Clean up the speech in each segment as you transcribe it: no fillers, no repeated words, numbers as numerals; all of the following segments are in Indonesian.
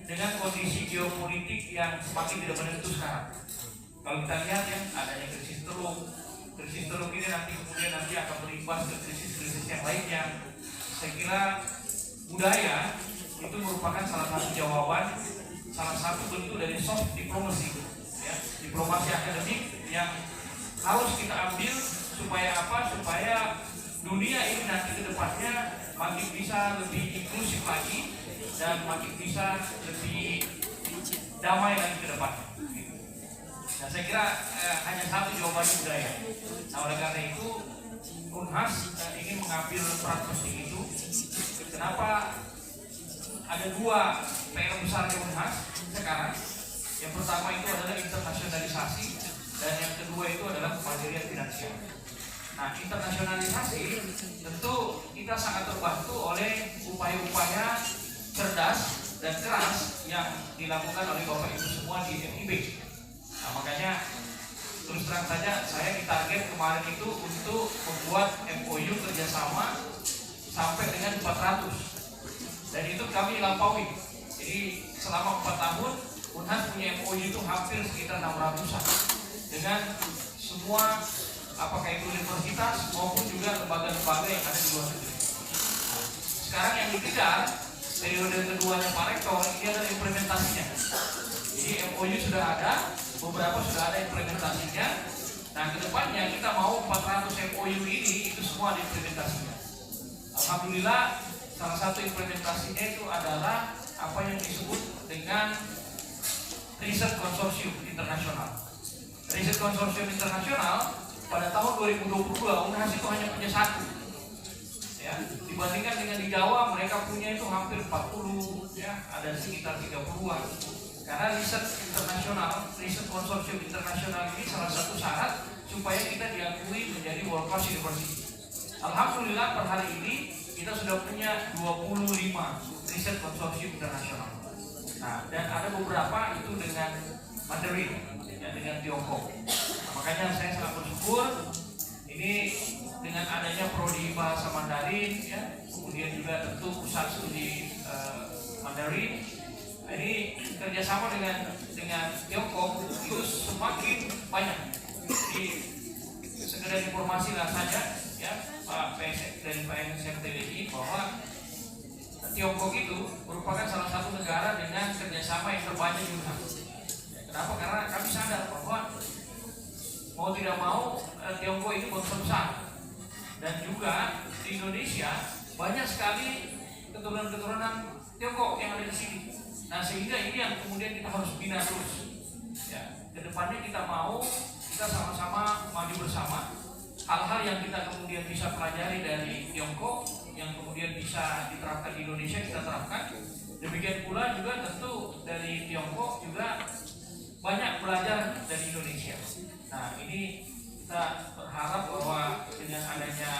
dengan kondisi geopolitik yang semakin tidak menentu sekarang. Kalau kita lihat ya, adanya krisis teluk ini kemudian akan berimbas ke krisis-krisis yang lainnya. Saya kira budaya itu merupakan salah satu jawaban, salah satu bentuk dari soft diplomacy, ya, diplomasi akademik yang harus kita ambil supaya apa? Supaya dunia ini nanti ke depannya makin bisa lebih inklusif lagi dan makin bisa lebih damai lagi ke depannya. Nah, saya kira hanya satu jawaban budaya. Nah, oleh karena itu Unhas ingin mengambil peran penting itu. Kenapa? Ada dua PR besar di Unhas sekarang. Yang pertama itu adalah internasionalisasi dan yang kedua itu adalah kemandirian finansial. Nah, internasionalisasi tentu kita sangat terbantu oleh upaya-upaya cerdas dan keras yang dilakukan oleh Bapak Ibu semua di FIB. Nah, makanya terus terang saja saya ditarget kemarin itu untuk membuat MOU kerjasama sampai dengan 400 dan itu kami lampaui. Jadi selama 4 tahun Unhas punya MOU itu hampir sekitar 600-an dengan semua apakah itu universitas maupun juga lembaga-lembaga yang ada di luar negeri. Sekarang yang dikejar periode keduanya Pak Rektor ini adalah implementasinya. Jadi MOU sudah ada, beberapa sudah ada implementasinya. Nah, kedepannya kita mau 400 MOU ini itu semua ada implementasinya. Alhamdulillah, salah satu implementasinya itu adalah apa yang disebut dengan Riset Konsorsium Internasional. Riset Konsorsium Internasional pada tahun 2022 Unhas itu hanya punya satu. Ya, dibandingkan dengan di Jawa mereka punya itu hampir 40, ya, ada sekitar 30-an. Karena riset internasional, riset konsorsium internasional ini salah satu syarat supaya kita diakui menjadi world class university. Alhamdulillah per hari ini kita sudah punya 25 riset konsorsium internasional. Nah, dan ada beberapa itu dengan Mandarin, ya, dengan Tiongkok. Nah, makanya saya sangat bersyukur ini dengan adanya prodi bahasa Mandarin, ya, kemudian juga tentu pusat studi Mandarin. Ini kerjasama dengan Tiongkok itu semakin banyak. Jadi sekedar informasi lah saja, ya, Pak PSM dan Pak MSMTDI bahwa Tiongkok itu merupakan salah satu negara dengan kerjasama yang terbanyak di Unhas. Kenapa? Karena kami sadar bahwa mau tidak mau Tiongkok ini bangsa besar dan juga di Indonesia banyak sekali keturunan-keturunan Tiongkok yang ada di sini. Nah, sehingga ini yang kemudian kita harus bina terus. Ya, kedepannya kita mau kita sama-sama maju bersama. Hal-hal yang kita kemudian bisa pelajari dari Tiongkok yang kemudian bisa diterapkan di Indonesia kita terapkan. Demikian pula juga tentu dari Tiongkok juga banyak belajar dari Indonesia. Nah, ini kita berharap bahwa dengan adanya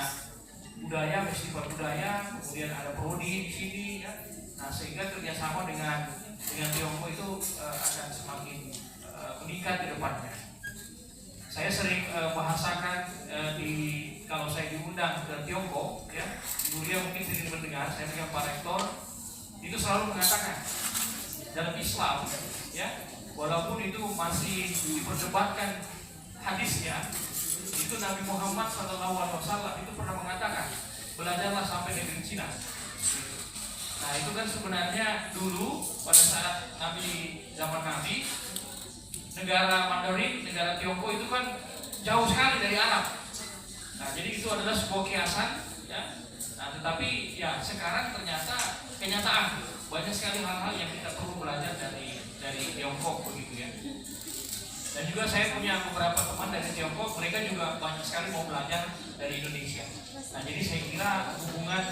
budaya, festival budaya, kemudian ada prodi di sini, ya. Nah, sehingga kerjasama dengan Tiongkok itu akan semakin meningkat ke depannya. Saya sering bahasakan kalau saya diundang ke Tiongkok, ya, Yulia mungkin sering mendengar, saya dengan Pak Rektor itu selalu mengatakan dalam Islam, ya, walaupun itu masih diperdebatkan hadisnya, itu Nabi Muhammad SAW itu pernah mengatakan belajarlah sampai negeri Cina. Nah, itu kan sebenarnya dulu pada saat zaman Nabi, negara Mandarin, negara Tiongkok itu kan jauh sekali dari Arab. Nah, jadi itu adalah sebuah kiasan, ya. Nah, tetapi ya sekarang ternyata kenyataan banyak sekali hal-hal yang kita perlu belajar dari Tiongkok begitu, ya. Dan juga saya punya beberapa teman dari Tiongkok, mereka juga banyak sekali mau belajar dari Indonesia. Nah, jadi saya kira hubungan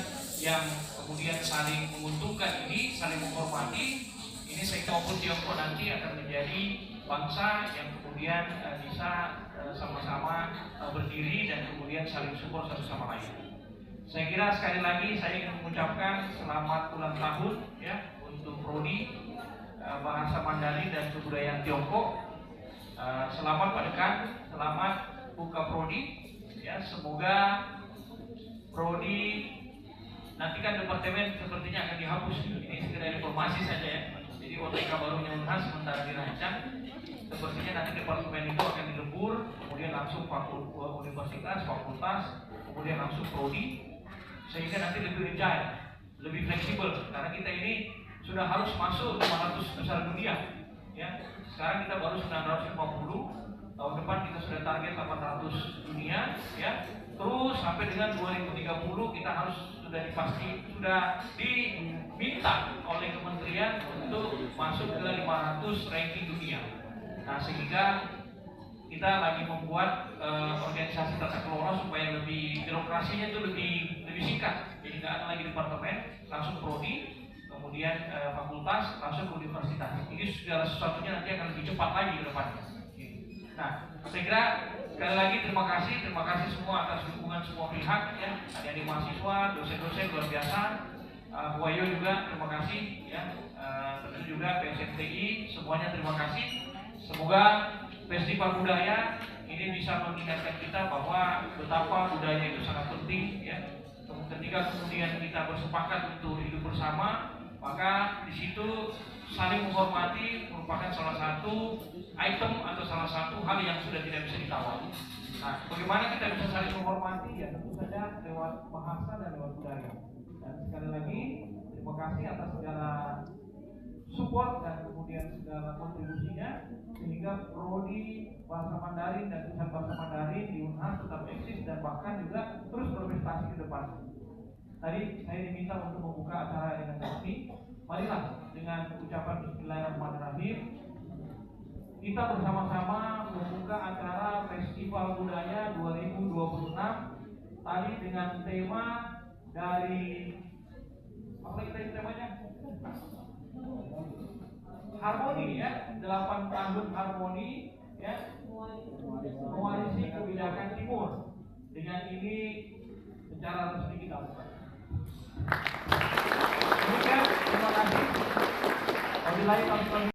yang kemudian saling menguntungkan ini, saling menghormati, ini saya maupun Tiongkok nanti akan menjadi bangsa yang kemudian bisa sama-sama berdiri dan kemudian saling support satu sama lain. Saya kira sekali lagi saya ingin mengucapkan selamat ulang tahun, ya, untuk prodi bahasa Mandarin dan kebudayaan Tiongkok. Selamat Pak Dekan, selamat buka prodi, ya. Semoga prodi nanti kan departemen sepertinya akan dihapus. Ini sekedar informasi saja, ya. Jadi OTK barunya Unhas sementara dirancang. Sepertinya nanti departemen itu akan dilebur, kemudian langsung universitas, fakultas, kemudian langsung prodi, sehingga nanti lebih agile, lebih fleksibel. Karena kita ini sudah harus masuk 500 besar dunia, ya. Sekarang kita baru 950, tahun depan kita sudah target 800 dunia, ya. Terus sampai dengan 2030 kita harus sudah diminta oleh kementerian untuk masuk ke 500 ranking dunia. Nah, sehingga kita lagi membuat organisasi tata kelola supaya lebih birokrasinya itu lebih singkat. Jadi nggak ada lagi departemen, langsung prodi, kemudian fakultas, langsung ke universitas. Jadi segala sesuatunya nanti akan lebih cepat lagi ke depannya. Nah, saya kira sekali lagi terima kasih semua atas dukungan semua pihak, ya. Adik-adik mahasiswa, dosen-dosen luar biasa, Buayo juga terima kasih, ya. Tentu juga PSMTI, semuanya terima kasih. Semoga festival budaya ini bisa mengingatkan kita bahwa betapa budaya itu sangat penting, ya. Ketika kemudian kita bersepakat untuk hidup bersama, maka di situ saling menghormati merupakan salah satu item atau salah satu hal yang sudah tidak bisa ditawar. Nah, bagaimana kita bisa saling menghormati? Ya tentu saja lewat bahasa dan lewat budaya. Dan sekali lagi terima kasih atas segala support dan kemudian segala kontribusinya, sehingga prodi bahasa Mandarin dan pusat bahasa Mandarin di Unhas tetap eksis dan bahkan juga terus berprestasi ke depan. Tadi saya diminta untuk membuka acara dengan resmi. Marilah dengan ucapan Bismillahirrahmanirrahim kita bersama-sama membuka acara Festival Budaya 2026 tadi dengan tema dari apa tadi temanya? Harmoni, ya, 8 tahun harmoni, ya, mewarisi kebijakan timur. Dengan ini secara resmi kita buka. Demikian, terima kasih. Wabillahi taufiq.